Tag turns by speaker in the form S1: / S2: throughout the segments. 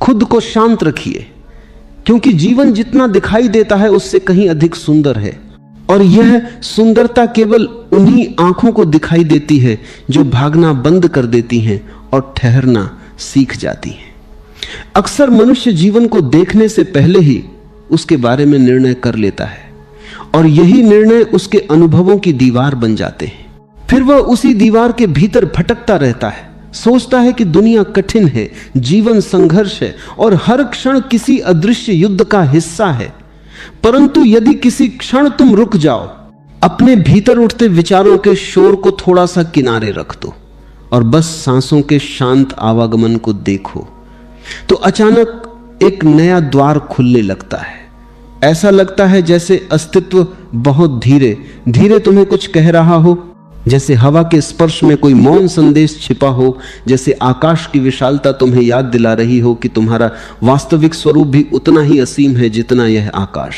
S1: खुद को शांत रखिए, क्योंकि जीवन जितना दिखाई देता है उससे कहीं अधिक सुंदर है। और यह सुंदरता केवल उन्हीं आंखों को दिखाई देती है जो भागना बंद कर देती हैं और ठहरना सीख जाती हैं। अक्सर मनुष्य जीवन को देखने से पहले ही उसके बारे में निर्णय कर लेता है, और यही निर्णय उसके अनुभवों की दीवार बन जाते हैं। फिर वह उसी दीवार के भीतर भटकता रहता है, सोचता है कि दुनिया कठिन है, जीवन संघर्ष है और हर क्षण किसी अदृश्य युद्ध का हिस्सा है। परंतु यदि किसी क्षण तुम रुक जाओ, अपने भीतर उठते विचारों के शोर को थोड़ा सा किनारे रख दो और बस सांसों के शांत आवागमन को देखो, तो अचानक एक नया द्वार खुलने लगता है। ऐसा लगता है जैसे अस्तित्व बहुत धीरे धीरे तुम्हें कुछ कह रहा हो, जैसे हवा के स्पर्श में कोई मौन संदेश छिपा हो, जैसे आकाश की विशालता तुम्हें याद दिला रही हो कि तुम्हारा वास्तविक स्वरूप भी उतना ही असीम है जितना यह आकाश।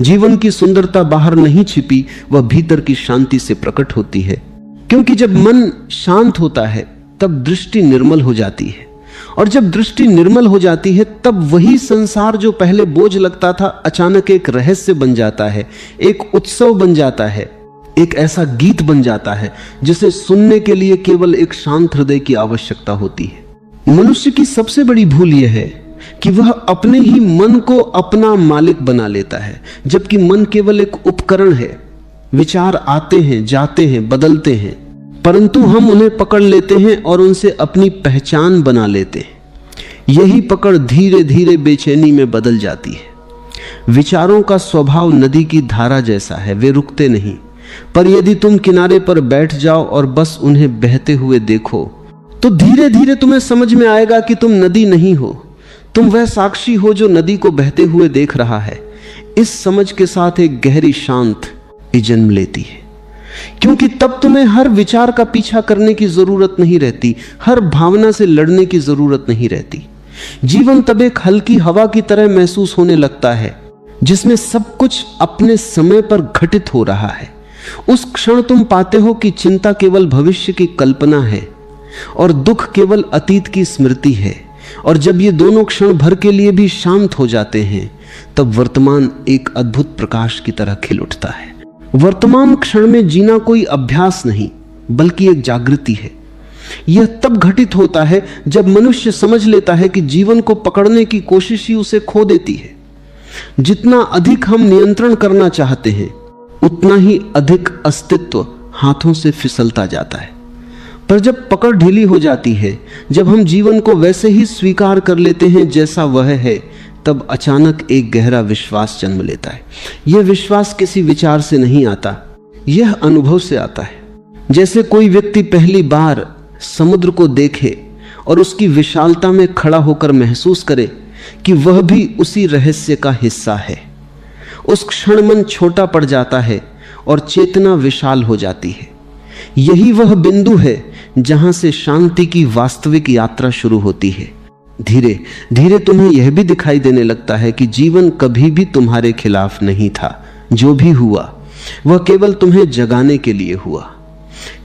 S1: जीवन की सुंदरता बाहर नहीं छिपी, वह भीतर की शांति से प्रकट होती है। क्योंकि जब मन शांत होता है तब दृष्टि निर्मल हो जाती है, और जब दृष्टि निर्मल हो जाती है तब वही संसार जो पहले बोझ लगता था अचानक एक रहस्य बन जाता है, एक उत्सव बन जाता है, एक ऐसा गीत बन जाता है जिसे सुनने के लिए केवल एक शांत हृदय की आवश्यकता होती है। मनुष्य की सबसे बड़ी भूल यह है कि वह अपने ही मन को अपना मालिक बना लेता है, जबकि मन केवल एक उपकरण है। विचार आते हैं, जाते हैं, बदलते हैं, परंतु हम उन्हें पकड़ लेते हैं और उनसे अपनी पहचान बना लेते हैं। यही पकड़ धीरे धीरे बेचैनी में बदल जाती है। विचारों का स्वभाव नदी की धारा जैसा है, वे रुकते नहीं। पर यदि तुम किनारे पर बैठ जाओ और बस उन्हें बहते हुए देखो, तो धीरे धीरे तुम्हें समझ में आएगा कि तुम नदी नहीं हो, तुम वह साक्षी हो जो नदी को बहते हुए देख रहा है। इस समझ के साथ एक गहरी शांति जन्म लेती है, क्योंकि तब तुम्हें हर विचार का पीछा करने की जरूरत नहीं रहती, हर भावना से लड़ने की जरूरत नहीं रहती। जीवन तब एक हल्की हवा की तरह महसूस होने लगता है, जिसमें सब कुछ अपने समय पर घटित हो रहा है। उस क्षण तुम पाते हो कि चिंता केवल भविष्य की कल्पना है और दुख केवल अतीत की स्मृति है। और जब ये दोनों क्षण भर के लिए भी शांत हो जाते हैं, तब वर्तमान एक अद्भुत प्रकाश की तरह खिल उठता है। वर्तमान क्षण में जीना कोई अभ्यास नहीं, बल्कि एक जागृति है। यह तब घटित होता है जब मनुष्य समझ लेता है कि जीवन को पकड़ने की कोशिश ही उसे खो देती है। जितना अधिक हम नियंत्रण करना चाहते हैं, उतना ही अधिक अस्तित्व हाथों से फिसलता जाता है। पर जब पकड़ ढीली हो जाती है, जब हम जीवन को वैसे ही स्वीकार कर लेते हैं जैसा वह है, तब अचानक एक गहरा विश्वास जन्म लेता है। यह विश्वास किसी विचार से नहीं आता, यह अनुभव से आता है। जैसे कोई व्यक्ति पहली बार समुद्र को देखे और उसकी विशालता में खड़ा होकर महसूस करे कि वह भी उसी रहस्य का हिस्सा है। उस क्षण मन छोटा पड़ जाता है और चेतना विशाल हो जाती है। यही वह बिंदु है जहां से शांति की वास्तविक यात्रा शुरू होती है। धीरे धीरे तुम्हें यह भी दिखाई देने लगता है कि जीवन कभी भी तुम्हारे खिलाफ नहीं था। जो भी हुआ वह केवल तुम्हें जगाने के लिए हुआ।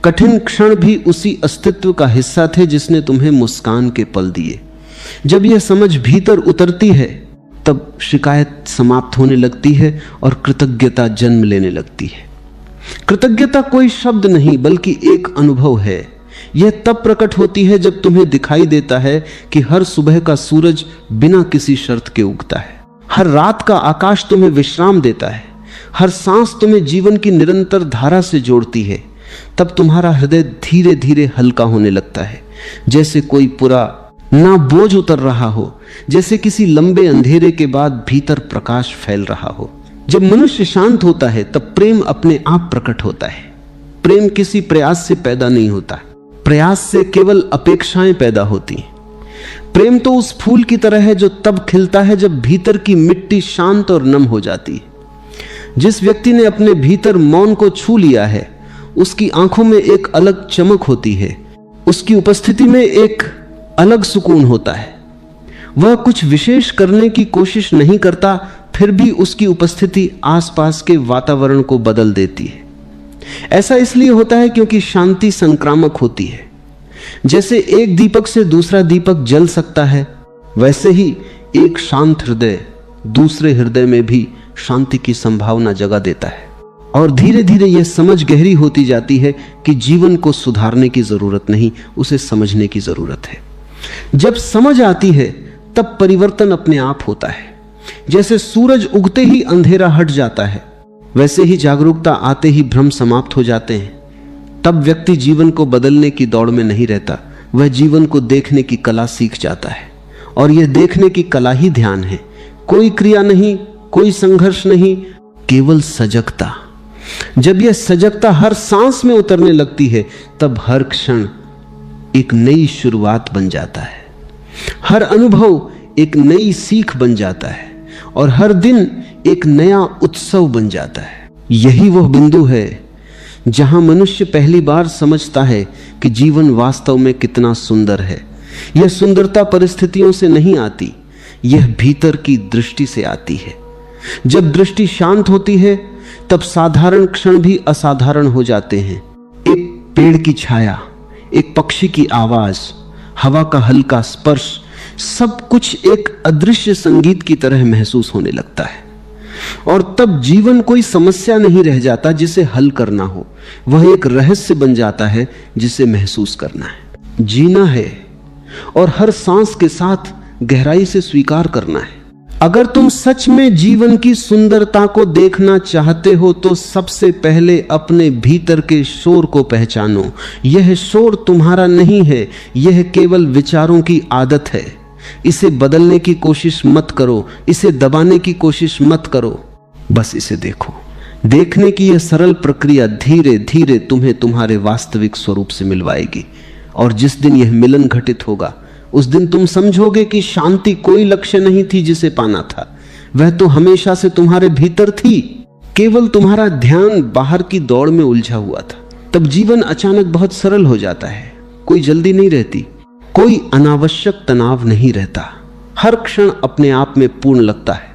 S1: कठिन क्षण भी उसी अस्तित्व का हिस्सा थे जिसने तुम्हें मुस्कान के पल दिए। जब यह समझ भीतर उतरती है, तब शिकायत समाप्त होने लगती है और कृतज्ञता जन्म लेने लगती है। कृतज्ञता कोई शब्द नहीं, बल्कि एक अनुभव है। यह तब प्रकट होती है जब तुम्हें दिखाई देता है कि हर सुबह का सूरज बिना किसी शर्त के उगता है, हर रात का आकाश तुम्हें विश्राम देता है, हर सांस तुम्हें जीवन की निरंतर धारा से जोड़ती है। तब तुम्हारा हृदय धीरे धीरे हल्का होने लगता है, जैसे कोई पूरा ना बोझ उतर रहा हो, जैसे किसी लंबे अंधेरे के बाद भीतर प्रकाश फैल रहा हो। जब मनुष्य शांत होता है तब प्रेम अपने आप प्रकट होता है। प्रेम किसी प्रयास से पैदा नहीं होता, प्रयास से केवल अपेक्षाएं पैदा होती हैं। प्रेम तो उस फूल की तरह है जो तब खिलता है जब भीतर की मिट्टी शांत और नम हो जाती है। जिस व्यक्ति ने अपने भीतर मौन को छू लिया है, उसकी आंखों में एक अलग चमक होती है, उसकी उपस्थिति में एक अलग सुकून होता है। वह कुछ विशेष करने की कोशिश नहीं करता, फिर भी उसकी उपस्थिति आसपास के वातावरण को बदल देती है। ऐसा इसलिए होता है क्योंकि शांति संक्रामक होती है। जैसे एक दीपक से दूसरा दीपक जल सकता है, वैसे ही एक शांत हृदय दूसरे हृदय में भी शांति की संभावना जगा देता है। और धीरे धीरे यह समझ गहरी होती जाती है कि जीवन को सुधारने की जरूरत नहीं, उसे समझने की जरूरत है। जब समझ आती है तब परिवर्तन अपने आप होता है। जैसे सूरज उगते ही अंधेरा हट जाता है, वैसे ही जागरूकता आते ही भ्रम समाप्त हो जाते हैं। तब व्यक्ति जीवन को बदलने की दौड़ में नहीं रहता, वह जीवन को देखने की कला सीख जाता है। और यह देखने की कला ही ध्यान है। कोई क्रिया नहीं, कोई संघर्ष नहीं, केवल सजगता। जब यह सजगता हर सांस में उतरने लगती है, तब हर क्षण एक नई शुरुआत बन जाता है, हर अनुभव एक नई सीख बन जाता है और हर दिन एक नया उत्सव बन जाता है। यही वह बिंदु है जहां मनुष्य पहली बार समझता है कि जीवन वास्तव में कितना सुंदर है। यह सुंदरता परिस्थितियों से नहीं आती, यह भीतर की दृष्टि से आती है। जब दृष्टि शांत होती है तब साधारण क्षण भी असाधारण हो जाते हैं। एक पेड़ की छाया, एक पक्षी की आवाज, हवा का हल्का स्पर्श, सब कुछ एक अदृश्य संगीत की तरह महसूस होने लगता है। और तब जीवन कोई समस्या नहीं रह जाता जिसे हल करना हो, वह एक रहस्य बन जाता है जिसे महसूस करना है। जीना है और हर सांस के साथ गहराई से स्वीकार करना है। अगर तुम सच में जीवन की सुंदरता को देखना चाहते हो तो सबसे पहले अपने भीतर के शोर को पहचानो। यह शोर तुम्हारा नहीं है, यह केवल विचारों की आदत है। इसे बदलने की कोशिश मत करो, इसे दबाने की कोशिश मत करो, बस इसे देखो। देखने की यह सरल प्रक्रिया धीरे धीरे तुम्हें तुम्हारे वास्तविक स्वरूप से मिलवाएगी। और जिस दिन यह मिलन घटित होगा, उस दिन तुम समझोगे कि शांति कोई लक्ष्य नहीं थी जिसे पाना था, वह तो हमेशा से तुम्हारे भीतर थी, केवल तुम्हारा ध्यान बाहर की दौड़ में उलझा हुआ था। तब जीवन अचानक बहुत सरल हो जाता है। कोई जल्दी नहीं रहती, कोई अनावश्यक तनाव नहीं रहता, हर क्षण अपने आप में पूर्ण लगता है।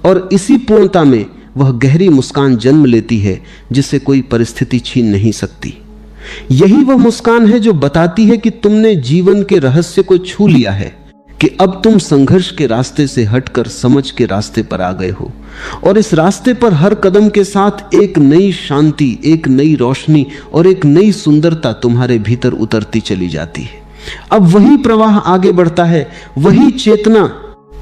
S1: और इसी पूर्णता में वह गहरी मुस्कान जन्म लेती है जिसे कोई परिस्थिति छीन नहीं सकती। यही वह मुस्कान है जो बताती है कि तुमने जीवन के रहस्य को छू लिया है, कि अब तुम संघर्ष के रास्ते से हटकर समझ के रास्ते पर आ गए हो। और इस रास्ते पर हर कदम के साथ एक नई शांति, एक नई रोशनी और एक नई सुंदरता तुम्हारे भीतर उतरती चली जाती है। अब वही प्रवाह आगे बढ़ता है, वही चेतना,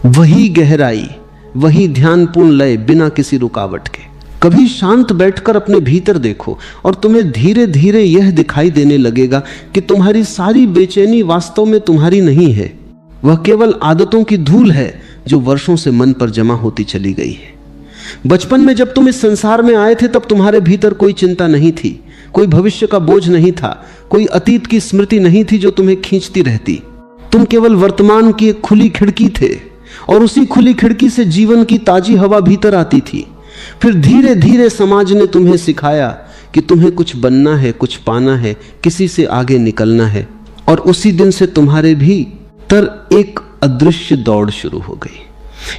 S1: वही गहराई, वही ध्यानपूर्ण लय, बिना किसी रुकावट के। कभी शांत बैठकर अपने भीतर देखो और तुम्हें धीरे धीरे यह दिखाई देने लगेगा कि तुम्हारी सारी बेचैनी वास्तव में तुम्हारी नहीं है, वह केवल आदतों की धूल है जो वर्षों से मन पर जमा होती चली गई है। बचपन में जब तुम इस संसार में आए थे तब तुम्हारे भीतर कोई चिंता नहीं थी, कोई भविष्य का बोझ नहीं था, कोई अतीत की स्मृति नहीं थी जो तुम्हें खींचती रहती। तुम केवल वर्तमान की एक खुली खिड़की थे और उसी खुली खिड़की से जीवन की ताजी हवा भीतर आती थी। फिर धीरे धीरे समाज ने तुम्हें सिखाया कि तुम्हें कुछ बनना है, कुछ पाना है, किसी से आगे निकलना है। और उसी दिन से तुम्हारे भीतर एक अदृश्य दौड़ शुरू हो गई।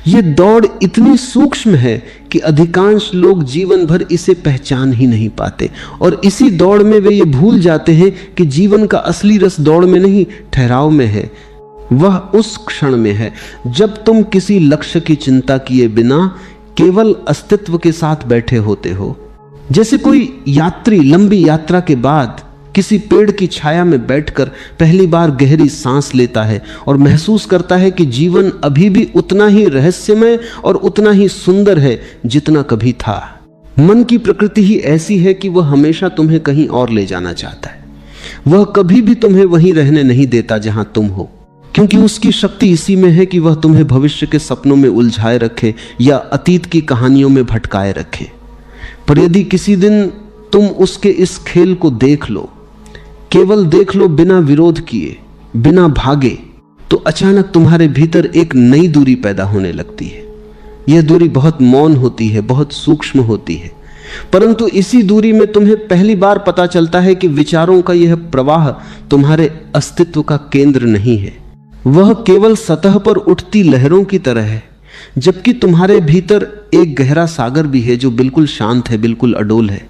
S1: यह दौड़ इतनी सूक्ष्म है कि अधिकांश लोग जीवन भर इसे पहचान ही नहीं पाते। और इसी दौड़ में वे ये भूल जाते हैं कि जीवन का असली रस दौड़ में नहीं, ठहराव में है। वह उस क्षण में है जब तुम किसी लक्ष्य की चिंता किए बिना केवल अस्तित्व के साथ बैठे होते हो। जैसे कोई यात्री लंबी यात्रा के बाद किसी पेड़ की छाया में बैठकर पहली बार गहरी सांस लेता है और महसूस करता है कि जीवन अभी भी उतना ही रहस्यमय और उतना ही सुंदर है जितना कभी था। मन की प्रकृति ही ऐसी है कि वह हमेशा तुम्हें कहीं और ले जाना चाहता है। वह कभी भी तुम्हें वहीं रहने नहीं देता जहां तुम हो, क्योंकि उसकी शक्ति इसी में है कि वह तुम्हें भविष्य के सपनों में उलझाए रखे या अतीत की कहानियों में भटकाए रखे। पर यदि किसी दिन तुम उसके इस खेल को देख लो, केवल देख लो, बिना विरोध किए, बिना भागे, तो अचानक तुम्हारे भीतर एक नई दूरी पैदा होने लगती है। यह दूरी बहुत मौन होती है, बहुत सूक्ष्म होती है, परंतु इसी दूरी में तुम्हें पहली बार पता चलता है कि विचारों का यह प्रवाह तुम्हारे अस्तित्व का केंद्र नहीं है। वह केवल सतह पर उठती लहरों की तरह है, जबकि तुम्हारे भीतर एक गहरा सागर भी है जो बिल्कुल शांत है, बिल्कुल अडोल है।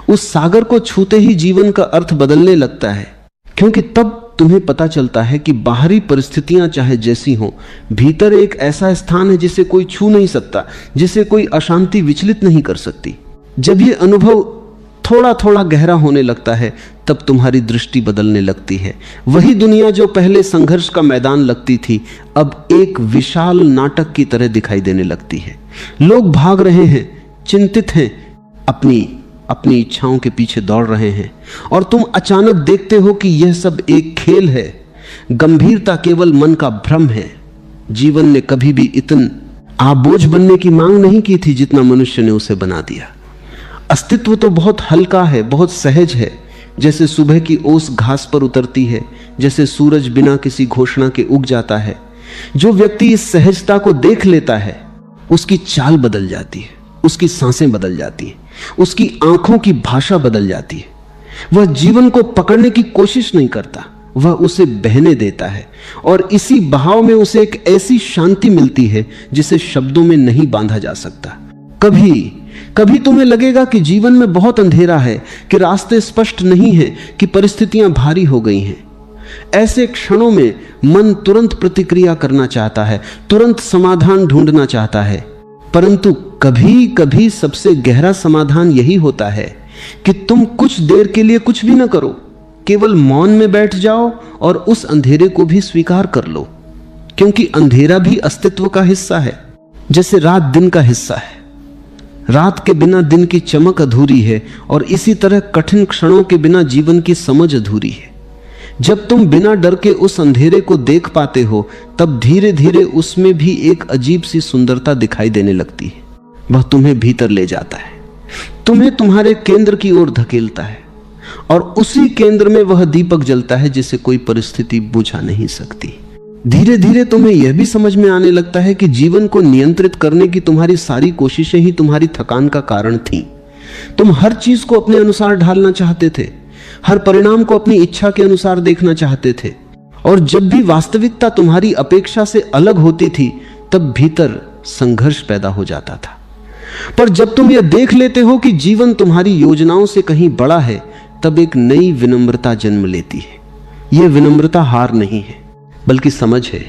S1: उस सागर को छूते ही जीवन का अर्थ बदलने लगता है, क्योंकि तब तुम्हें पता चलता है कि बाहरी परिस्थितियां चाहे जैसी हों, भीतर एक ऐसा स्थान है जिसे कोई छू नहीं सकता, जिसे कोई अशांति विचलित नहीं कर सकती। जब ये अनुभव थोड़ा थोड़ा गहरा होने लगता है, तब तुम्हारी दृष्टि बदलने लगती है। वही दुनिया जो पहले संघर्ष का मैदान लगती थी, अब एक विशाल नाटक की तरह दिखाई देने लगती है। लोग भाग रहे हैं, चिंतित हैं, अपनी इच्छाओं के पीछे दौड़ रहे हैं, और तुम अचानक देखते हो कि यह सब एक खेल है। गंभीरता केवल मन का भ्रम है। जीवन ने कभी भी इतना आबोझ बनने की मांग नहीं की थी जितना मनुष्य ने उसे बना दिया। अस्तित्व तो बहुत हल्का है, बहुत सहज है, जैसे सुबह की ओस घास पर उतरती है, जैसे सूरज बिना किसी घोषणा के उग जाता है। जो व्यक्ति इस सहजता को देख लेता है, उसकी चाल बदल जाती है, उसकी सांसें बदल जाती हैं, उसकी आंखों की भाषा बदल जाती है। वह जीवन को पकड़ने की कोशिश नहीं करता, वह उसे बहने देता है, और इसी बहाव में उसे एक ऐसी शांति मिलती है जिसे शब्दों में नहीं बांधा जा सकता। कभी तुम्हें लगेगा कि जीवन में बहुत अंधेरा है, कि रास्ते स्पष्ट नहीं है, कि परिस्थितियां भारी हो गई हैं। ऐसे क्षणों में मन तुरंत प्रतिक्रिया करना चाहता है, तुरंत समाधान ढूंढना चाहता है, परंतु कभी कभी सबसे गहरा समाधान यही होता है कि तुम कुछ देर के लिए कुछ भी न करो, केवल मौन में बैठ जाओ और उस अंधेरे को भी स्वीकार कर लो। क्योंकि अंधेरा भी अस्तित्व का हिस्सा है, जैसे रात दिन का हिस्सा है। रात के बिना दिन की चमक अधूरी है, और इसी तरह कठिन क्षणों के बिना जीवन की समझ अधूरी है। जब तुम बिना डर के उस अंधेरे को देख पाते हो, तब धीरे धीरे उसमें भी एक अजीब सी सुंदरता दिखाई देने लगती है। वह तुम्हें भीतर ले जाता है, तुम्हें तुम्हारे केंद्र की ओर धकेलता है, और उसी केंद्र में वह दीपक जलता है जिसे कोई परिस्थिति बुझा नहीं सकती। धीरे धीरे तुम्हें यह भी समझ में आने लगता है कि जीवन को नियंत्रित करने की तुम्हारी सारी कोशिशें ही तुम्हारी थकान का कारण थीं। तुम हर चीज को अपने अनुसार ढालना चाहते थे, हर परिणाम को अपनी इच्छा के अनुसार देखना चाहते थे, और जब भी वास्तविकता तुम्हारी अपेक्षा से अलग होती थी, तब भीतर संघर्ष पैदा हो जाता था। पर जब तुम यह देख लेते हो कि जीवन तुम्हारी योजनाओं से कहीं बड़ा है, तब एक नई विनम्रता जन्म लेती है। यह विनम्रता हार नहीं है, बल्कि समझ है।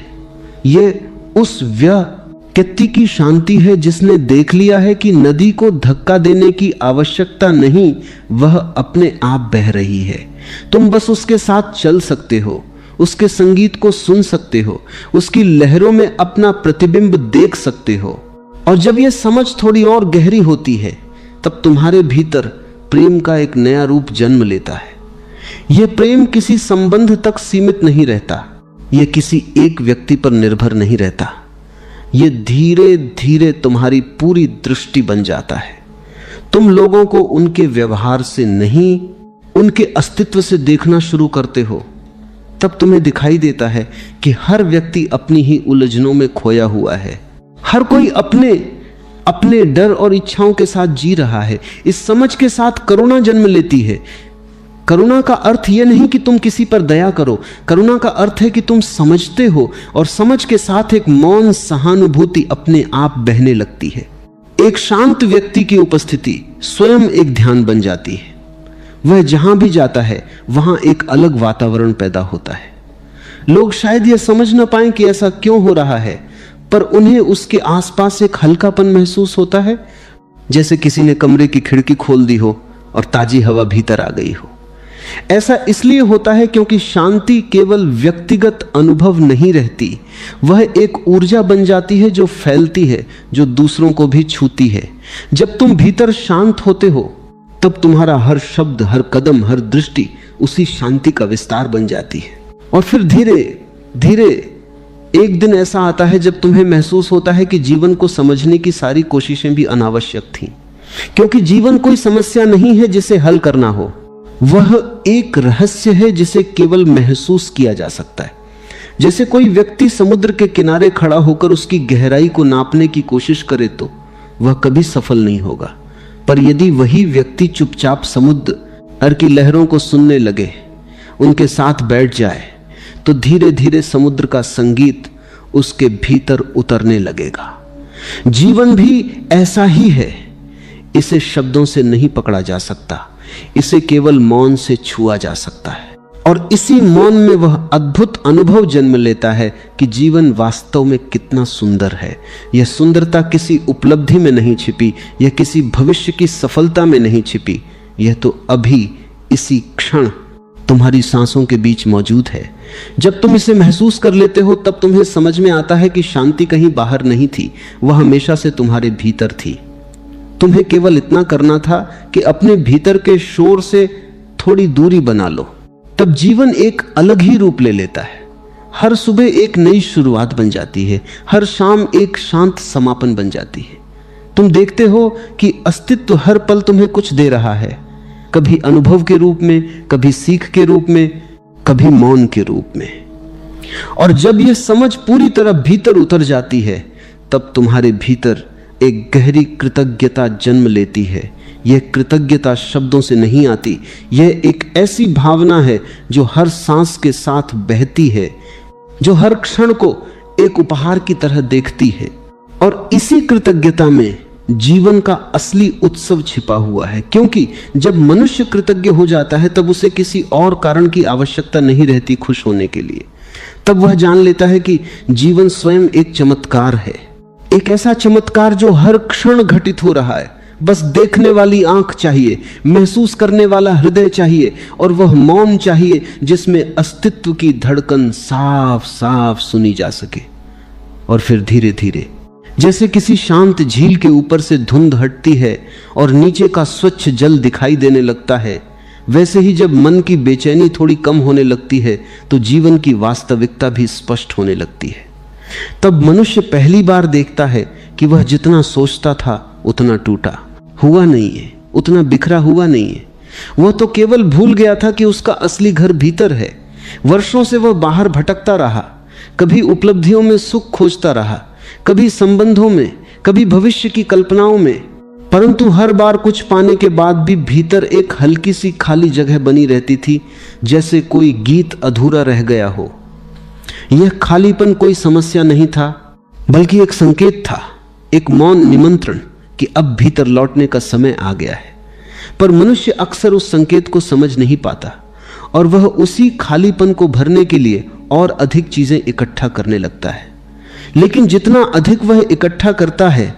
S1: यह उस व्यक्ति की शांति है जिसने देख लिया है कि नदी को धक्का देने की आवश्यकता नहीं, वह अपने आप बह रही है। तुम बस उसके साथ चल सकते हो, उसके संगीत को सुन सकते हो, उसकी लहरों में अपना प्रतिबिंब देख सकते हो। और जब यह समझ थोड़ी और गहरी होती है, तब तुम्हारे भीतर प्रेम का एक नया रूप जन्म लेता है। यह प्रेम किसी संबंध तक सीमित नहीं रहता, यह किसी एक व्यक्ति पर निर्भर नहीं रहता। यह धीरे धीरे तुम्हारी पूरी दृष्टि बन जाता है। तुम लोगों को उनके व्यवहार से नहीं, उनके अस्तित्व से देखना शुरू करते हो। तब तुम्हें दिखाई देता है कि हर व्यक्ति अपनी ही उलझनों में खोया हुआ है। हर कोई अपने डर और इच्छाओं के साथ जी रहा है। इस समझ के साथ करुणा जन्म लेती है। करुणा का अर्थ यह नहीं कि तुम किसी पर दया करो, करुणा का अर्थ है कि तुम समझते हो, और समझ के साथ एक मौन सहानुभूति अपने आप बहने लगती है। एक शांत व्यक्ति की उपस्थिति स्वयं एक ध्यान बन जाती है। वह जहां भी जाता है वहां एक अलग वातावरण पैदा होता है। लोग शायद यह समझ न पाएं कि ऐसा क्यों हो रहा है, पर उन्हें उसके आसपास एक हल्कापन महसूस होता है, जैसे किसी ने कमरे की खिड़की खोल दी हो और ताजी हवा भीतर आ गई हो। ऐसा इसलिए होता है क्योंकि शांति केवल व्यक्तिगत अनुभव नहीं रहती, वह एक ऊर्जा बन जाती है जो फैलती है, जो दूसरों को भी छूती है। जब तुम भीतर शांत होते हो, तब तुम्हारा हर शब्द, हर कदम, हर दृष्टि उसी शांति का विस्तार बन जाती है। और फिर धीरे धीरे एक दिन ऐसा आता है जब तुम्हें महसूस होता है कि जीवन को समझने की सारी कोशिशें भी अनावश्यक थीं, क्योंकि जीवन कोई समस्या नहीं है जिसे हल करना हो। वह एक रहस्य है जिसे केवल महसूस किया जा सकता है। जैसे कोई व्यक्ति समुद्र के किनारे खड़ा होकर उसकी गहराई को नापने की कोशिश करे तो वह कभी सफल नहीं होगा, पर यदि वही व्यक्ति चुपचाप समुद्र की लहरों को सुनने लगे, उनके साथ बैठ जाए, तो धीरे धीरे समुद्र का संगीत उसके भीतर उतरने लगेगा। जीवन भी ऐसा ही है। इसे शब्दों से नहीं पकड़ा जा सकता, इसे केवल मौन से छुआ जा सकता है। और इसी मौन में वह अद्भुत अनुभव जन्म लेता है कि जीवन वास्तव में कितना सुंदर है। यह सुंदरता किसी उपलब्धि में नहीं छिपी, यह किसी भविष्य की सफलता में नहीं छिपी, यह तो अभी इसी क्षण तुम्हारी सांसों के बीच मौजूद है। जब तुम इसे महसूस कर लेते हो तब तुम्हें समझ में आता है कि शांति कहीं बाहर नहीं थी, वह हमेशा से तुम्हारे भीतर थी। तुम्हें केवल इतना करना था कि अपने भीतर के शोर से थोड़ी दूरी बना लो, तब जीवन एक अलग ही रूप ले लेता है। हर सुबह एक नई शुरुआत बन जाती है, हर शाम एक शांत समापन बन जाती है। तुम देखते हो कि अस्तित्व हर पल तुम्हें कुछ दे रहा है, कभी अनुभव के रूप में, कभी सीख के रूप में, कभी मौन के रूप में। और जब यह समझ पूरी तरह भीतर उतर जाती है तब तुम्हारे भीतर एक गहरी कृतज्ञता जन्म लेती है। यह कृतज्ञता शब्दों से नहीं आती, यह एक ऐसी भावना है जो हर सांस के साथ बहती है, जो हर क्षण को एक उपहार की तरह देखती है। और इसी कृतज्ञता में जीवन का असली उत्सव छिपा हुआ है, क्योंकि जब मनुष्य कृतज्ञ हो जाता है तब उसे किसी और कारण की आवश्यकता नहीं रहती खुश होने के लिए। तब वह जान लेता है कि जीवन स्वयं एक चमत्कार है, एक ऐसा चमत्कार जो हर क्षण घटित हो रहा है। बस देखने वाली आंख चाहिए, महसूस करने वाला हृदय चाहिए, और वह मौन चाहिए जिसमें अस्तित्व की धड़कन साफ साफ सुनी जा सके। और फिर धीरे धीरे जैसे किसी शांत झील के ऊपर से धुंध हटती है और नीचे का स्वच्छ जल दिखाई देने लगता है, वैसे ही जब मन की बेचैनी थोड़ी कम होने लगती है तो जीवन की वास्तविकता भी स्पष्ट होने लगती है। तब मनुष्य पहली बार देखता है कि वह जितना सोचता था उतना टूटा हुआ नहीं है, उतना बिखरा हुआ नहीं है। वह तो केवल भूल गया था कि उसका असली घर भीतर है। वर्षों से वह बाहर भटकता रहा, कभी उपलब्धियों में सुख खोजता रहा, कभी संबंधों में, कभी भविष्य की कल्पनाओं में, परंतु हर बार कुछ पाने के बाद भी भीतर एक हल्की सी खाली जगह बनी रहती थी, जैसे कोई गीत अधूरा रह गया हो। यह खालीपन कोई समस्या नहीं था, बल्कि एक संकेत था, एक मौन निमंत्रण कि अब भीतर लौटने का समय आ गया है। पर मनुष्य अक्सर उस संकेत को समझ नहीं पाता और वह उसी खालीपन को भरने के लिए और अधिक चीजें इकट्ठा करने लगता है। लेकिन जितना अधिक वह इकट्ठा करता है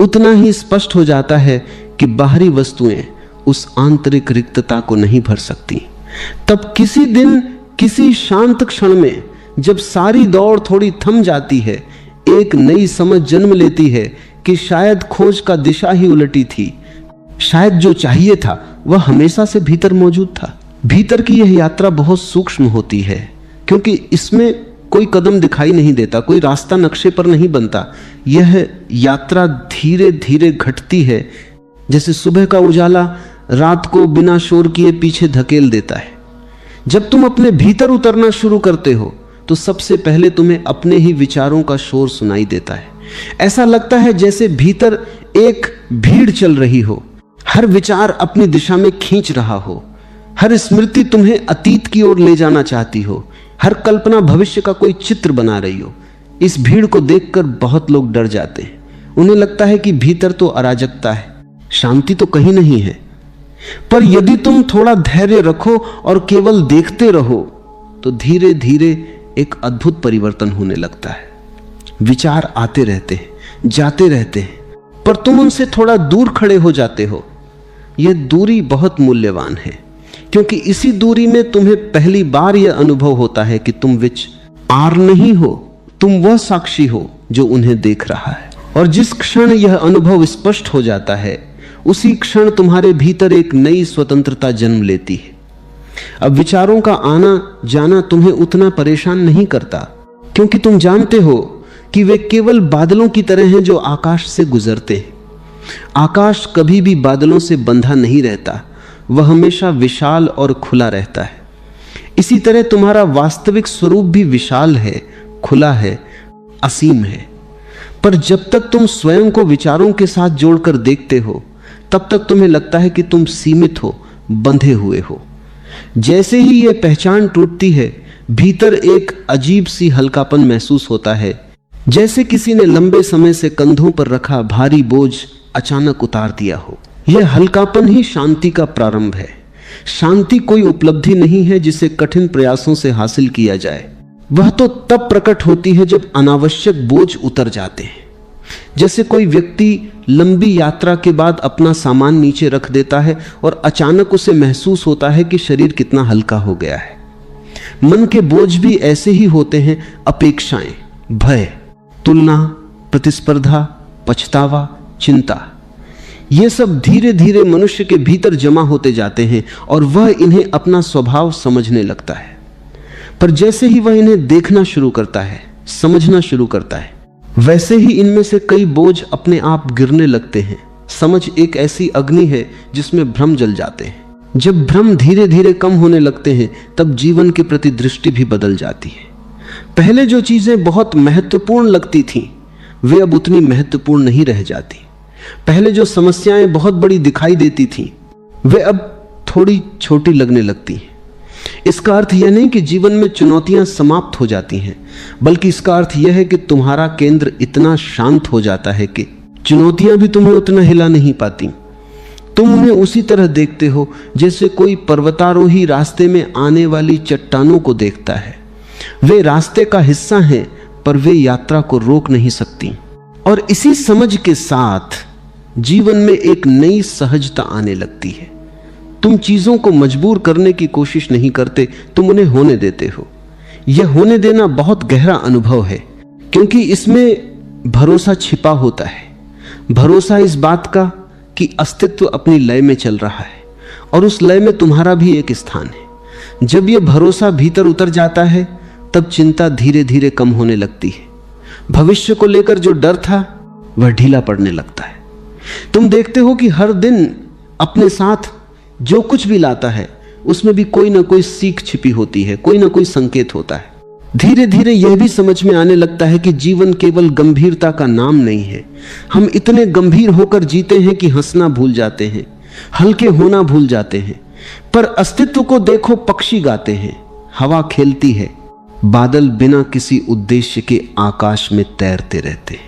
S1: उतना ही स्पष्ट हो जाता है कि बाहरी वस्तुएं उस आंतरिक रिक्तता को नहीं भर सकती। तब किसी दिन किसी शांत क्षण में जब सारी दौड़ थोड़ी थम जाती है, एक नई समझ जन्म लेती है कि शायद खोज का दिशा ही उलटी थी, शायद जो चाहिए था वह हमेशा से भीतर मौजूद था। भीतर की यह यात्रा बहुत सूक्ष्म होती है, क्योंकि इसमें कोई कदम दिखाई नहीं देता, कोई रास्ता नक्शे पर नहीं बनता। यह यात्रा धीरे धीरे घटती है, जैसे सुबह का उजाला रात को बिना शोर किए पीछे धकेल देता है। जब तुम अपने भीतर उतरना शुरू करते हो तो सबसे पहले तुम्हें अपने ही विचारों का शोर सुनाई देता है। ऐसा लगता है जैसे भीतर एक भीड़ चल रही हो, हर विचार अपनी दिशा में खींच रहा हो, हर स्मृति तुम्हें अतीत की ओर ले जाना चाहती हो, हर कल्पना भविष्य का कोई चित्र बना रही हो। इस भीड़ को देखकर बहुत लोग डर जाते हैं। उन्हें लगता है कि भीतर तो अराजकता है, शांति तो कहीं नहीं है। पर यदि तुम थोड़ा धैर्य रखो और केवल देखते रहो तो धीरे धीरे एक अद्भुत परिवर्तन होने लगता है। विचार आते रहते हैं, जाते रहते हैं, पर तुम उनसे थोड़ा दूर खड़े हो जाते हो। यह दूरी बहुत मूल्यवान है, क्योंकि इसी दूरी में तुम्हें पहली बार यह अनुभव होता है कि तुम विच आर नहीं हो, तुम वह साक्षी हो जो उन्हें देख रहा है। और जिस क्षण यह अनुभव स्पष्ट हो जाता है उसी क्षण तुम्हारे भीतर एक नई स्वतंत्रता जन्म लेती है। अब विचारों का आना जाना तुम्हें उतना परेशान नहीं करता, क्योंकि तुम जानते हो कि वे केवल बादलों की तरह हैं जो आकाश से गुजरते हैं। आकाश कभी भी बादलों से बंधा नहीं रहता, वह हमेशा विशाल और खुला रहता है। इसी तरह तुम्हारा वास्तविक स्वरूप भी विशाल है, खुला है, असीम है। पर जब तक तुम स्वयं को विचारों के साथ जोड़कर देखते हो तब तक तुम्हें लगता है कि तुम सीमित हो, बंधे हुए हो। जैसे ही यह पहचान टूटती है भीतर एक अजीब सी हल्कापन महसूस होता है, जैसे किसी ने लंबे समय से कंधों पर रखा भारी बोझ अचानक उतार दिया हो। यह हल्कापन ही शांति का प्रारंभ है। शांति कोई उपलब्धि नहीं है जिसे कठिन प्रयासों से हासिल किया जाए। वह तो तब प्रकट होती है जब अनावश्यक बोझ उतर जाते हैं। जैसे कोई व्यक्ति लंबी यात्रा के बाद अपना सामान नीचे रख देता है और अचानक उसे महसूस होता है कि शरीर कितना हल्का हो गया है। मन के बोझ भी ऐसे ही होते हैं। अपेक्षाएं, भय, तुलना, प्रतिस्पर्धा, पछतावा, चिंता, ये सब धीरे धीरे मनुष्य के भीतर जमा होते जाते हैं और वह इन्हें अपना स्वभाव समझने लगता है। पर जैसे ही वह इन्हें देखना शुरू करता है, समझना शुरू करता है, वैसे ही इनमें से कई बोझ अपने आप गिरने लगते हैं। समझ एक ऐसी अग्नि है जिसमें भ्रम जल जाते हैं। जब भ्रम धीरे धीरे कम होने लगते हैं तब जीवन के प्रति दृष्टि भी बदल जाती है। पहले जो चीजें बहुत महत्वपूर्ण लगती थीं, वे अब उतनी महत्वपूर्ण नहीं रह जाती। पहले जो समस्याएं बहुत बड़ी दिखाई देती थीं, वे अब थोड़ी छोटी लगने लगती हैं। इसका अर्थ यह नहीं कि जीवन में चुनौतियां समाप्त हो जाती हैं, बल्कि इसका अर्थ यह है कि तुम्हारा केंद्र इतना शांत हो जाता है कि चुनौतियां भी तुम्हें उतना हिला नहीं पाती। तुम उन्हें उसी तरह देखते हो जैसे कोई पर्वतारोही रास्ते में आने वाली चट्टानों को देखता है। वे रास्ते का हिस्सा हैं, पर वे यात्रा को रोक नहीं सकती। और इसी समझ के साथ जीवन में एक नई सहजता आने लगती है। तुम चीजों को मजबूर करने की कोशिश नहीं करते, तुम उन्हें होने देते हो। यह होने देना बहुत गहरा अनुभव है, क्योंकि इसमें भरोसा छिपा होता है। भरोसा इस बात का कि अस्तित्व अपनी लय में चल रहा है और उस लय में तुम्हारा भी एक स्थान है। जब यह भरोसा भीतर उतर जाता है तब चिंता धीरे धीरे कम होने लगती है। भविष्य को लेकर जो डर था वह ढीला पड़ने लगता है। तुम देखते हो कि हर दिन अपने साथ जो कुछ भी लाता है उसमें भी कोई ना कोई सीख छिपी होती है, कोई ना कोई संकेत होता है। धीरे धीरे यह भी समझ में आने लगता है कि जीवन केवल गंभीरता का नाम नहीं है। हम इतने गंभीर होकर जीते हैं कि हंसना भूल जाते हैं, हल्के होना भूल जाते हैं। पर अस्तित्व को देखो, पक्षी गाते हैं, हवा खेलती है, बादल बिना किसी उद्देश्य के आकाश में तैरते रहते हैं।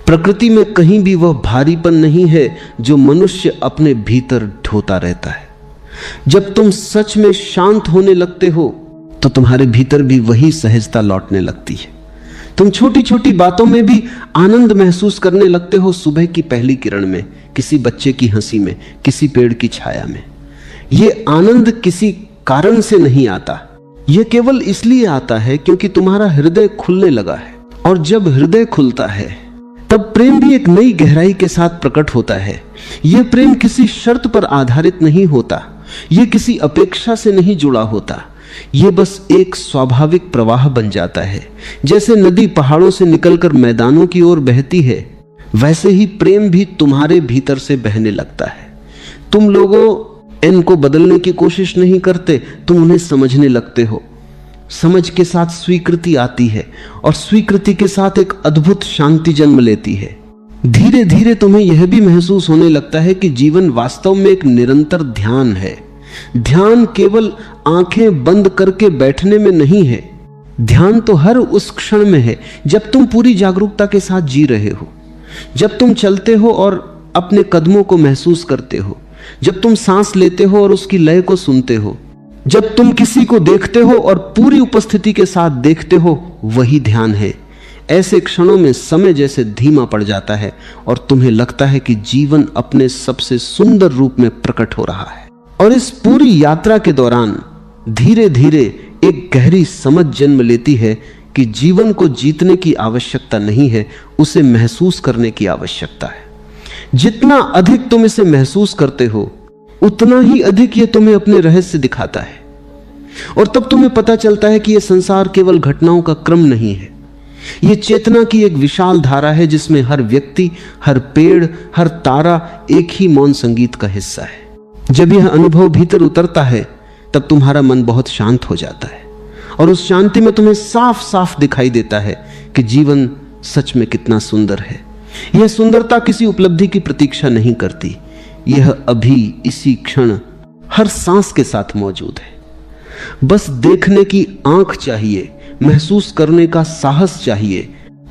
S1: प्रकृति में कहीं भी वह भारीपन नहीं है जो मनुष्य अपने भीतर ढोता रहता है। जब तुम सच में शांत होने लगते हो तो तुम्हारे भीतर भी वही सहजता लौटने लगती है। तुम छोटी छोटी बातों में भी आनंद महसूस करने लगते हो। सुबह की पहली किरण में, किसी बच्चे की हंसी में, किसी पेड़ की छाया में। यह आनंद किसी कारण से नहीं आता, यह केवल इसलिए आता है क्योंकि तुम्हारा हृदय खुलने लगा है। और जब हृदय खुलता है तब प्रेम भी एक नई गहराई के साथ प्रकट होता है। यह प्रेम किसी शर्त पर आधारित नहीं होता, यह किसी अपेक्षा से नहीं जुड़ा होता। यह बस एक स्वाभाविक प्रवाह बन जाता है। जैसे नदी पहाड़ों से निकलकर मैदानों की ओर बहती है, वैसे ही प्रेम भी तुम्हारे भीतर से बहने लगता है। तुम लोगों इनको बदलने की कोशिश नहीं करते, तुम उन्हें समझने लगते हो। समझ के साथ स्वीकृति आती है और स्वीकृति के साथ एक अद्भुत शांति जन्म लेती है। धीरे धीरे तुम्हें यह भी महसूस होने लगता है कि जीवन वास्तव में एक निरंतर ध्यान है। ध्यान केवल आंखें बंद करके बैठने में नहीं है। ध्यान तो हर उस क्षण में है जब तुम पूरी जागरूकता के साथ जी रहे हो, जब तुम चलते हो और अपने कदमों को महसूस करते हो, जब तुम सांस लेते हो और उसकी लय को सुनते हो, जब तुम किसी को देखते हो और पूरी उपस्थिति के साथ देखते हो, वही ध्यान है। ऐसे क्षणों में समय जैसे धीमा पड़ जाता है और तुम्हें लगता है कि जीवन अपने सबसे सुंदर रूप में प्रकट हो रहा है। और इस पूरी यात्रा के दौरान धीरे धीरे एक गहरी समझ जन्म लेती है कि जीवन को जीतने की आवश्यकता नहीं है, उसे महसूस करने की आवश्यकता है। जितना अधिक तुम इसे महसूस करते हो, उतना ही अधिक यह तुम्हें अपने रहस्य दिखाता है। और तब तुम्हें पता चलता है कि यह संसार केवल घटनाओं का क्रम नहीं है, यह चेतना की एक विशाल धारा है जिसमें हर व्यक्ति, हर पेड़, हर तारा एक ही मौन संगीत का हिस्सा है। जब यह अनुभव भीतर उतरता है तब तुम्हारा मन बहुत शांत हो जाता है और उस शांति में तुम्हें साफ साफ दिखाई देता है कि जीवन सच में कितना सुंदर है। यह सुंदरता किसी उपलब्धि की प्रतीक्षा नहीं करती, यह अभी इसी क्षण हर सांस के साथ मौजूद है। बस देखने की आंख चाहिए, महसूस करने का साहस चाहिए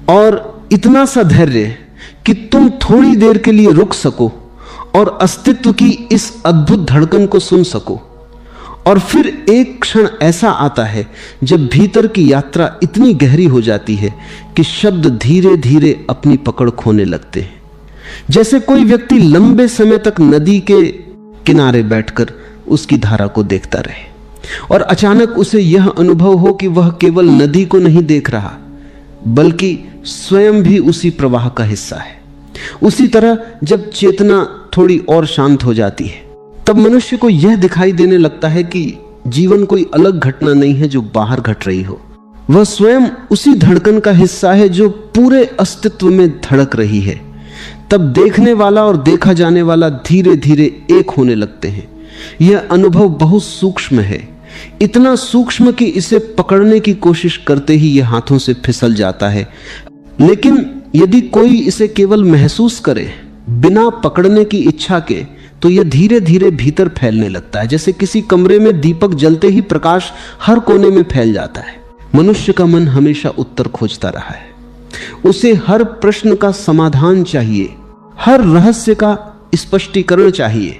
S1: और इतना सा धैर्य कि तुम थोड़ी देर के लिए रुक सको और अस्तित्व की इस अद्भुत धड़कन को सुन सको। और फिर एक क्षण ऐसा आता है जब भीतर की यात्रा इतनी गहरी हो जाती है कि शब्द धीरे धीरे अपनी पकड़ खोने लगते हैं। जैसे कोई व्यक्ति लंबे समय तक नदी के किनारे बैठकर उसकी धारा को देखता रहे और अचानक उसे यह अनुभव हो कि वह केवल नदी को नहीं देख रहा बल्कि स्वयं भी उसी प्रवाह का हिस्सा है। उसी तरह जब चेतना थोड़ी और शांत हो जाती है तब मनुष्य को यह दिखाई देने लगता है कि जीवन कोई अलग घटना नहीं है जो बाहर घट रही हो, वह स्वयं उसी धड़कन का हिस्सा है जो पूरे अस्तित्व में धड़क रही है। तब देखने वाला और देखा जाने वाला धीरे धीरे एक होने लगते हैं। यह अनुभव बहुत सूक्ष्म है, इतना सूक्ष्म कि इसे पकड़ने की कोशिश करते ही यह हाथों से फिसल जाता है। लेकिन यदि कोई इसे केवल महसूस करे बिना पकड़ने की इच्छा के तो यह धीरे धीरे भीतर फैलने लगता है। जैसे किसी कमरे में दीपक जलते ही प्रकाश हर कोने में फैल जाता है। मनुष्य का मन हमेशा उत्तर खोजता रहा है। उसे हर प्रश्न का समाधान चाहिए, हर रहस्य का स्पष्टीकरण चाहिए,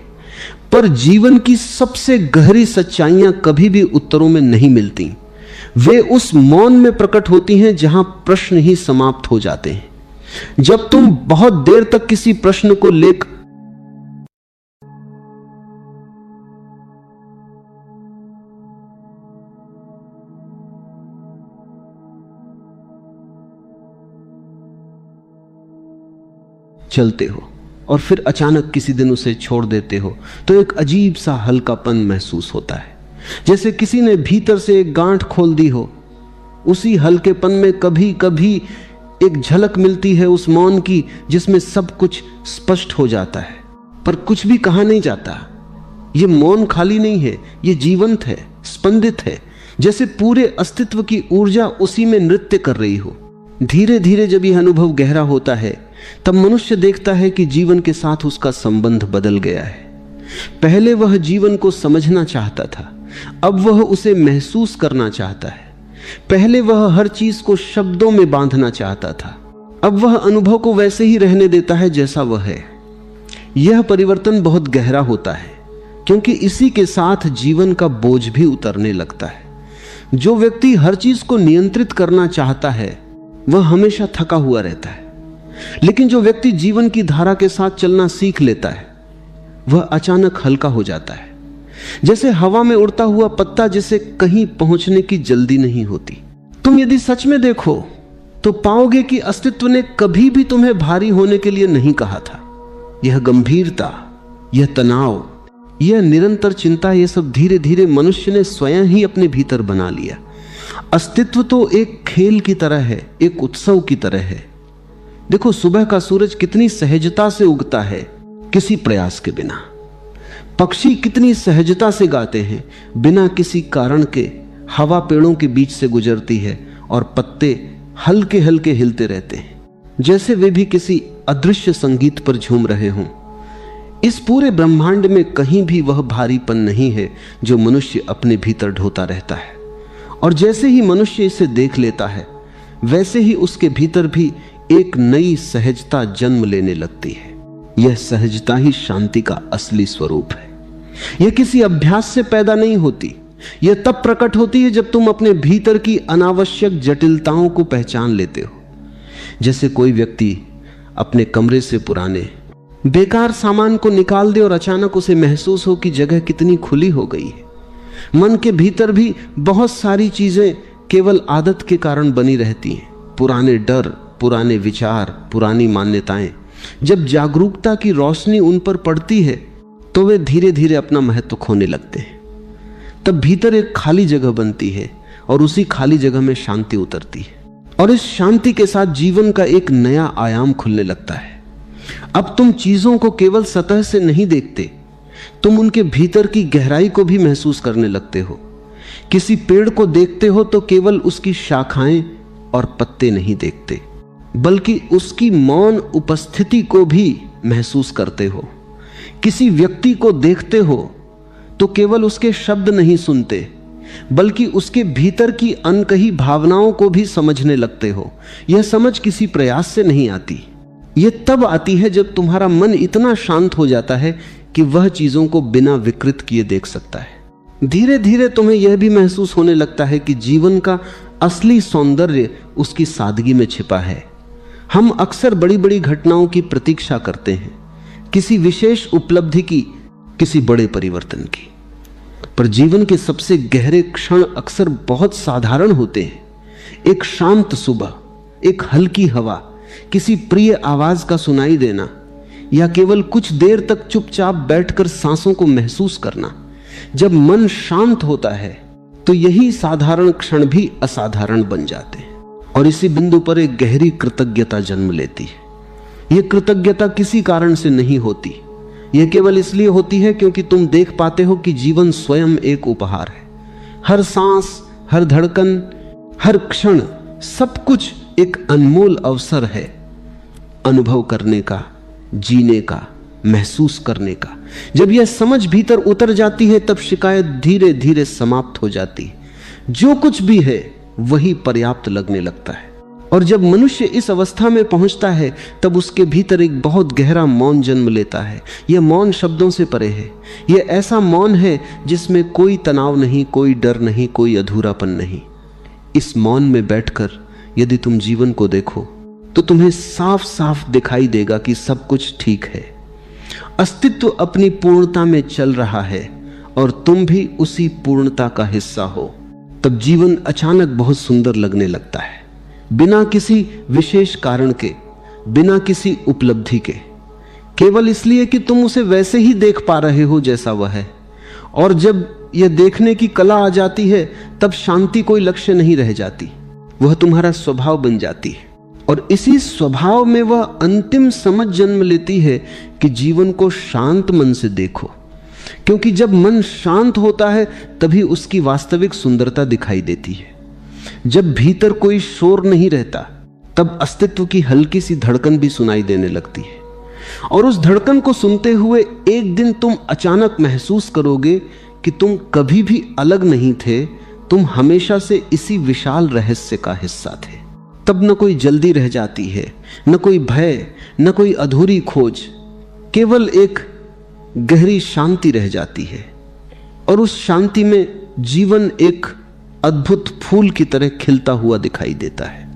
S1: पर जीवन की सबसे गहरी सच्चाइयां कभी भी उत्तरों में नहीं मिलती। वे उस मौन में प्रकट होती हैं जहां प्रश्न ही समाप्त हो जाते हैं। जब तुम बहुत देर तक किसी प्रश्न को लेकर चलते हो और फिर अचानक किसी दिन उसे छोड़ देते हो तो एक अजीब सा हल्कापन महसूस होता है, जैसे किसी ने भीतर से एक गांठ खोल दी हो। उसी हल्केपन में कभी कभी एक झलक मिलती है उस मौन की जिसमें सब कुछ स्पष्ट हो जाता है पर कुछ भी कहा नहीं जाता। ये मौन खाली नहीं है, ये जीवंत है, स्पंदित है, जैसे पूरे अस्तित्व की ऊर्जा उसी में नृत्य कर रही हो। धीरे धीरे जब यह अनुभव गहरा होता है तब मनुष्य देखता है कि जीवन के साथ उसका संबंध बदल गया है। पहले वह जीवन को समझना चाहता था, अब वह उसे महसूस करना चाहता है। पहले वह हर चीज को शब्दों में बांधना चाहता था, अब वह अनुभव को वैसे ही रहने देता है जैसा वह है। यह परिवर्तन बहुत गहरा होता है क्योंकि इसी के साथ जीवन का बोझ भी उतरने लगता है। जो व्यक्ति हर चीज को नियंत्रित करना चाहता है वह हमेशा थका हुआ रहता है, लेकिन जो व्यक्ति जीवन की धारा के साथ चलना सीख लेता है वह अचानक हल्का हो जाता है, जैसे हवा में उड़ता हुआ पत्ता जिसे कहीं पहुंचने की जल्दी नहीं होती। तुम यदि सच में देखो तो पाओगे कि अस्तित्व ने कभी भी तुम्हें भारी होने के लिए नहीं कहा था। यह गंभीरता, यह तनाव, यह निरंतर चिंता, यह सब धीरे धीरे मनुष्य ने स्वयं ही अपने भीतर बना लिया। अस्तित्व तो एक खेल की तरह है, एक उत्सव की तरह है। देखो सुबह का सूरज कितनी सहजता से उगता है किसी प्रयास के बिना। पक्षी कितनी सहजता से गाते हैं बिना किसी कारण के। हवा पेड़ों के बीच से गुजरती है और पत्ते हल्के हल्के हिलते रहते हैं जैसे वे भी किसी अदृश्य संगीत पर झूम रहे हों। इस पूरे ब्रह्मांड में कहीं भी वह भारीपन नहीं है जो मनुष्य अपने भीतर ढोता रहता है। और जैसे ही मनुष्य इसे देख लेता है वैसे ही उसके भीतर भी एक नई सहजता जन्म लेने लगती है। यह सहजता ही शांति का असली स्वरूप है। यह किसी अभ्यास से पैदा नहीं होती, यह तब प्रकट होती है जब तुम अपने भीतर की अनावश्यक जटिलताओं को पहचान लेते हो। जैसे कोई व्यक्ति अपने कमरे से पुराने बेकार सामान को निकाल दे और अचानक उसे महसूस हो कि जगह कितनी खुली हो गई है। मन के भीतर भी बहुत सारी चीजें केवल आदत के कारण बनी रहती हैं, पुराने डर, पुराने विचार, पुरानी मान्यताएं। जब जागरूकता की रोशनी उन पर पड़ती है तो वे धीरे धीरे अपना महत्व खोने लगते हैं। तब भीतर एक खाली जगह बनती है और उसी खाली जगह में शांति उतरती है और इस शांति के साथ जीवन का एक नया आयाम खुलने लगता है। अब तुम चीजों को केवल सतह से नहीं देखते, तुम उनके भीतर की गहराई को भी महसूस करने लगते हो। किसी पेड़ को देखते हो तो केवल उसकी शाखाएं और पत्ते नहीं देखते, बल्कि उसकी मौन उपस्थिति को भी महसूस करते हो। किसी व्यक्ति को देखते हो तो केवल उसके शब्द नहीं सुनते, बल्कि उसके भीतर की अनकही भावनाओं को भी समझने लगते हो। यह समझ किसी प्रयास से नहीं आती, यह तब आती है जब तुम्हारा मन इतना शांत हो जाता है कि वह चीजों को बिना विकृत किए देख सकता है। धीरे धीरे तुम्हें यह भी महसूस होने लगता है कि जीवन का असली सौंदर्य उसकी सादगी में छिपा है। हम अक्सर बड़ी बड़ी घटनाओं की प्रतीक्षा करते हैं, किसी विशेष उपलब्धि की, किसी बड़े परिवर्तन की, पर जीवन के सबसे गहरे क्षण अक्सर बहुत साधारण होते हैं। एक शांत सुबह, एक हल्की हवा, किसी प्रिय आवाज का सुनाई देना, या केवल कुछ देर तक चुपचाप बैठकर सांसों को महसूस करना। जब मन शांत होता है तो यही साधारण क्षण भी असाधारण बन जाते हैं, और इसी बिंदु पर एक गहरी कृतज्ञता जन्म लेती है। यह कृतज्ञता किसी कारण से नहीं होती, यह केवल इसलिए होती है क्योंकि तुम देख पाते हो कि जीवन स्वयं एक उपहार है। हर सांस, हर धड़कन, हर क्षण, सब कुछ एक अनमोल अवसर है अनुभव करने का, जीने का, महसूस करने का। जब यह समझ भीतर उतर जाती है तब शिकायत धीरे धीरे समाप्त हो जाती है। जो कुछ भी है वही पर्याप्त लगने लगता है। और जब मनुष्य इस अवस्था में पहुंचता है तब उसके भीतर एक बहुत गहरा मौन जन्म लेता है। यह मौन शब्दों से परे है। यह ऐसा मौन है जिसमें कोई तनाव नहीं, कोई डर नहीं, कोई अधूरापन नहीं। इस मौन में बैठकर यदि तुम जीवन को देखो तो तुम्हें साफ साफ दिखाई देगा कि सब कुछ ठीक है। अस्तित्व अपनी पूर्णता में चल रहा है और तुम भी उसी पूर्णता का हिस्सा हो। तब जीवन अचानक बहुत सुंदर लगने लगता है, बिना किसी विशेष कारण के, बिना किसी उपलब्धि के, केवल इसलिए कि तुम उसे वैसे ही देख पा रहे हो जैसा वह है। और जब यह देखने की कला आ जाती है तब शांति कोई लक्ष्य नहीं रह जाती, वह तुम्हारा स्वभाव बन जाती है। और इसी स्वभाव में वह अंतिम समझ जन्म लेती है कि जीवन को शांत मन से देखो, क्योंकि जब मन शांत होता है तभी उसकी वास्तविक सुंदरता दिखाई देती है। जब भीतर कोई शोर नहीं रहता तब अस्तित्व की हल्की सी धड़कन भी सुनाई देने लगती है। और उस धड़कन को सुनते हुए एक दिन तुम अचानक महसूस करोगे कि तुम कभी भी अलग नहीं थे, तुम हमेशा से इसी विशाल रहस्य का हिस्सा थे। तब न कोई जल्दी रह जाती है, न कोई भय, न कोई अधूरी खोज, केवल एक गहरी शांति रह जाती है। और उस शांति में जीवन एक अद्भुत फूल की तरह खिलता हुआ दिखाई देता है।